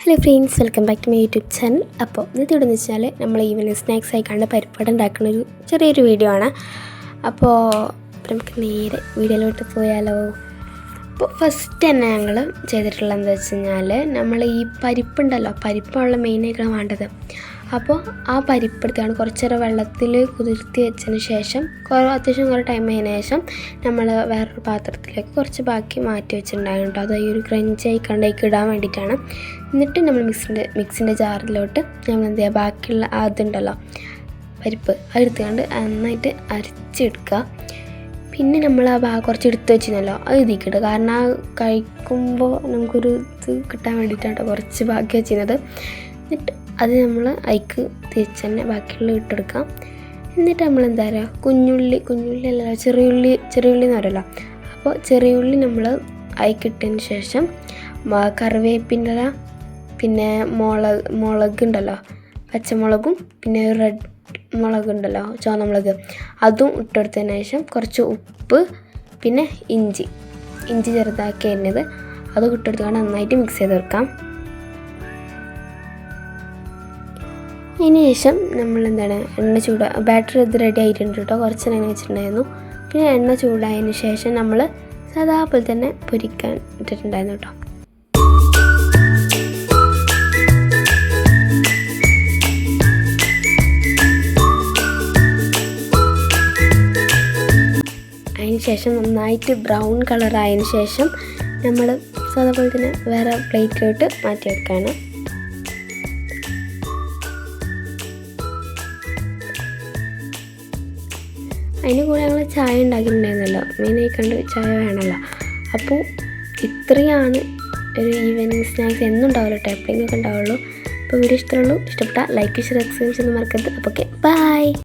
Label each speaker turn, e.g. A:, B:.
A: Hello friends, welcome back to my YouTube channel. അപ്പോൾ ഇന്നത്തെ ഇവിടെ എന്ന് വെച്ചാൽ നമ്മൾ ഈവനിങ് സ്നാക്സ് ആയിക്കാണ്ട് പരിപ്പട ഉണ്ടാക്കുന്ന ചെറിയൊരു വീഡിയോ ആണ്. അപ്പോൾ നമുക്ക് നേരെ വീഡിയോയിലോട്ട് പോയാലോ. അപ്പോൾ ഫസ്റ്റ് തന്നെ ഞങ്ങൾ ചെയ്തിട്ടുള്ളത് എന്താ വെച്ച് കഴിഞ്ഞാൽ, നമ്മൾ ഈ പരിപ്പുണ്ടല്ലോ, പരിപ്പാണല്ലോ മെയിനായിട്ടാണ് വേണ്ടത്. അപ്പോൾ ആ പരിപ്പെടുത്താണ് കുറച്ച് നേരം വെള്ളത്തിൽ കുതിർത്തി വെച്ചതിന് ശേഷം അത്യാവശ്യം കുറേ ടൈം ആയതിനു ശേഷം നമ്മൾ വേറൊരു പാത്രത്തിലേക്ക് കുറച്ച് ബാക്കി മാറ്റി വെച്ചിട്ടുണ്ടായിരുന്നു കേട്ടോ. അത് ഈ ഒരു ക്രഞ്ചായി കണ്ടേക്ക് ഇടാൻ വേണ്ടിയിട്ടാണ്. എന്നിട്ട് നമ്മൾ മിക്സിൻ്റെ ജാറിലോട്ട് നമ്മൾ എന്ത് ചെയ്യുക, ബാക്കിയുള്ള അതുണ്ടല്ലോ പരിപ്പ് അതെടുത്തുകൊണ്ട് നന്നായിട്ട് അരച്ചെടുക്കുക. പിന്നെ നമ്മൾ ആ കുറച്ച് എടുത്ത് വെച്ചിരുന്നല്ലോ അത് ഇതിക്കിട്ട്, കാരണം ആ കഴിക്കുമ്പോൾ നമുക്കൊരു ഇത് കിട്ടാൻ വേണ്ടിയിട്ടാണ് കുറച്ച് ബാക്കി വെച്ചിരുന്നത്. എന്നിട്ട് അത് നമ്മൾ അതിക്ക് തിരിച്ച് തന്നെ ബാക്കിയുള്ള ഇട്ടെടുക്കാം. എന്നിട്ട് നമ്മൾ എന്താ പറയുക, കുഞ്ഞുള്ളി അല്ല ചെറിയുള്ളി എന്ന് പറയുമല്ലോ, അപ്പോൾ ചെറിയുള്ളി നമ്മൾ അതിക്കിട്ടതിന് ശേഷം കറിവേപ്പിൻ്റെ ഇല, പിന്നെ മുളകുണ്ടല്ലോ പച്ചമുളകും, പിന്നെ റെഡ് മുളകുണ്ടല്ലോ ചുവന്നമുളക്, അതും ഇട്ടെടുത്തതിന് ശേഷം കുറച്ച് ഉപ്പ്, പിന്നെ ഇഞ്ചി ചെറുതാക്കി അരിഞ്ഞത് അതും ഇട്ടെടുത്തുകൊണ്ട് നന്നായിട്ട് മിക്സ് ചെയ്ത് വെക്കാം. അതിന് ശേഷം നമ്മൾ എന്താണ് ബാറ്റർ ഇത് റെഡി ആയിട്ടുണ്ട് കേട്ടോ. കുറച്ച് നേരം വെച്ചിട്ടുണ്ടായിരുന്നു. പിന്നെ എണ്ണ ചൂടായതിന് ശേഷം നമ്മൾ സാധാ പോലെ തന്നെ പൊരിക്കാൻ ഇട്ടിട്ടുണ്ടായിരുന്നു കേട്ടോ. അതിന് ശേഷം നന്നായിട്ട് ബ്രൗൺ കളറായതിന് ശേഷം നമ്മൾ സാധാ പോലെ തന്നെ വേറെ പ്ലേറ്റിലോട്ട് മാറ്റി വെക്കുകയാണ്. അതിന് കൂടെ ഞങ്ങൾ ചായ ഉണ്ടാക്കിയിട്ടുണ്ടായിരുന്നല്ലോ, മെയിനായി കണ്ട് ചായ വേണമല്ലോ. അപ്പോൾ ഇത്രയാണ് ഒരു ഈവനിങ് സ്നാക്സ്. എന്നും ഉണ്ടാവുമല്ലോ കേട്ടോ, എപ്പോഴെങ്കിലും ഒക്കെ ഉണ്ടാവുള്ളൂ. അപ്പോൾ വീഡിയോ ഇഷ്ടപ്പെട്ടാൽ ലൈക്ക്, ഷെയർ, സബ്സ്ക്രൈബ് ചെയ്യുന്നത് മറക്കരുത്. അപ്പോൾ ഓക്കെ, ബൈ.